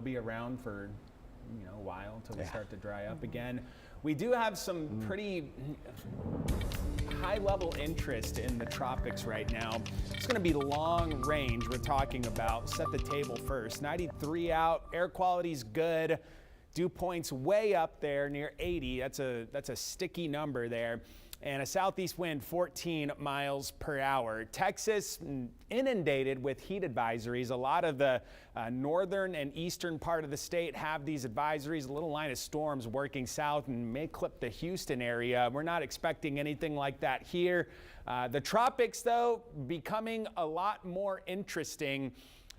be around for a while until they start to dry up again. We do have some pretty high level interest in the tropics right now. It's going to be long range we're talking about. Set the table first. 93 out, air quality's good. Dew point's way up there near 80. That's a sticky number there. And a southeast wind 14 miles per hour. Texas inundated with heat advisories. A lot of the northern and eastern part of the state have these advisories. A little line of storms working south and may clip the Houston area. We're not expecting anything like that here. The tropics, though, becoming a lot more interesting.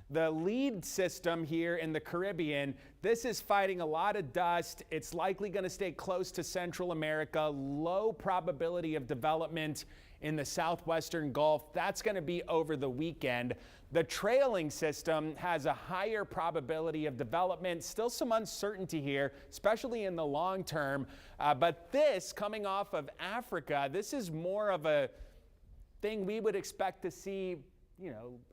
The lead system here in the Caribbean, this is fighting a lot of dust. It's likely going to stay close to Central America. Low probability of development in the southwestern Gulf. That's going to be over the weekend. The trailing system has a higher probability of development. Still some uncertainty here, especially in the long term. But this, coming off of Africa, this is more of a thing we would expect to see,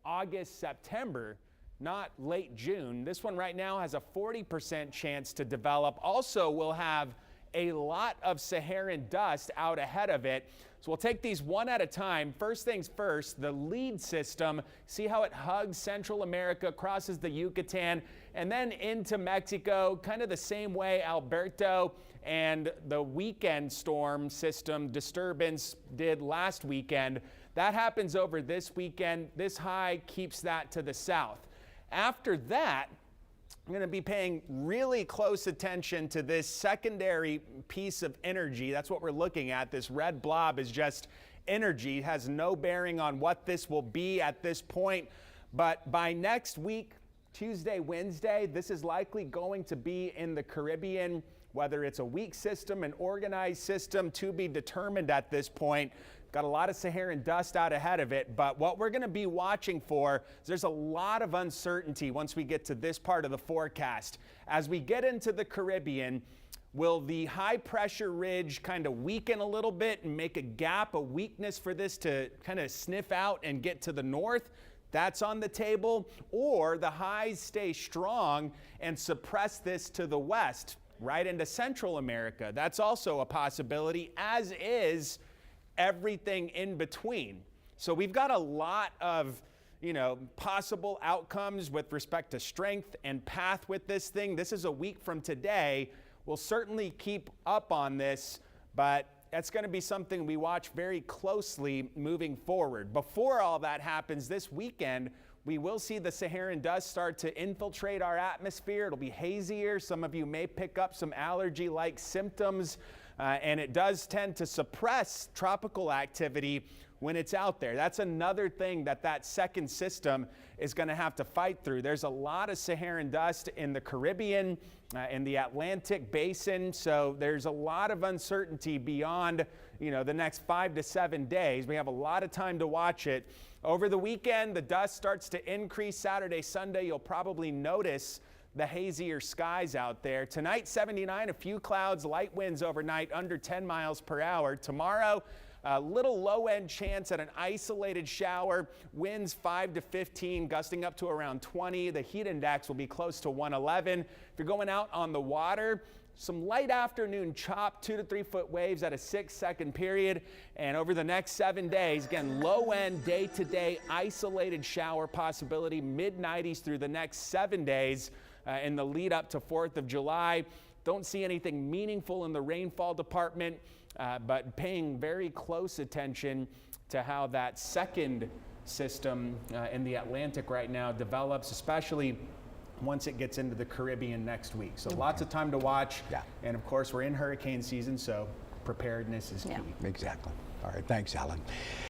August, September. Not late June. This one right now has a 40% chance to develop. Also will have a lot of Saharan dust out ahead of it. So we'll take these one at a time. First things first, the lead system. See how it hugs Central America, crosses the Yucatan, and then into Mexico, kind of the same way Alberto and the weekend storm system disturbance did last weekend. That happens over this weekend. This high keeps that to the south. After that, I'm going to be paying really close attention to this secondary piece of energy. That's what we're looking at. This red blob is just energy. It has no bearing on what this will be at this point. But by next week, Tuesday, Wednesday, this is likely going to be in the Caribbean. Whether it's a weak system, an organized system, to be determined at this point. Got a lot of Saharan dust out ahead of it, but what we're going to be watching for is there's a lot of uncertainty once we get to this part of the forecast. As we get into the Caribbean, will the high pressure ridge kind of weaken a little bit and make a gap, a weakness for this to kind of sniff out and get to the north? That's on the table. Or the highs stay strong and suppress this to the west, right into Central America. That's also a possibility, as is everything in between. So we've got a lot of, possible outcomes with respect to strength and path with this thing. This is a week from today. We'll certainly keep up on this, but that's going to be something we watch very closely moving forward. Before all that happens this weekend, we will see the Saharan dust start to infiltrate our atmosphere. It'll be hazier. Some of you may pick up some allergy-like symptoms. And it does tend to suppress tropical activity when it's out there. That's another thing that second system is going to have to fight through. There's a lot of Saharan dust in the Caribbean, in the Atlantic basin, so there's a lot of uncertainty beyond the next 5 to 7 days. We have a lot of time to watch it. Over the weekend, the dust starts to increase. Saturday, Sunday, you'll probably notice the hazier skies out there. Tonight, 79, a few clouds, light winds overnight under 10 miles per hour. Tomorrow, a little low-end chance at an isolated shower. Winds 5 to 15, gusting up to around 20. The heat index will be close to 111. If you're going out on the water, some light afternoon chop, 2 to 3 foot waves at a 6-second period. And over the next 7 days, again, low-end, day-to-day, isolated shower possibility, mid-90s through the next 7 days. In the lead up to 4th of July. Don't see anything meaningful in the rainfall department, but paying very close attention to how that second system in the Atlantic right now develops, especially once it gets into the Caribbean next week. So lots of time to watch. Yeah. And of course, we're in hurricane season, so preparedness is key. Exactly. All right, thanks, Alan.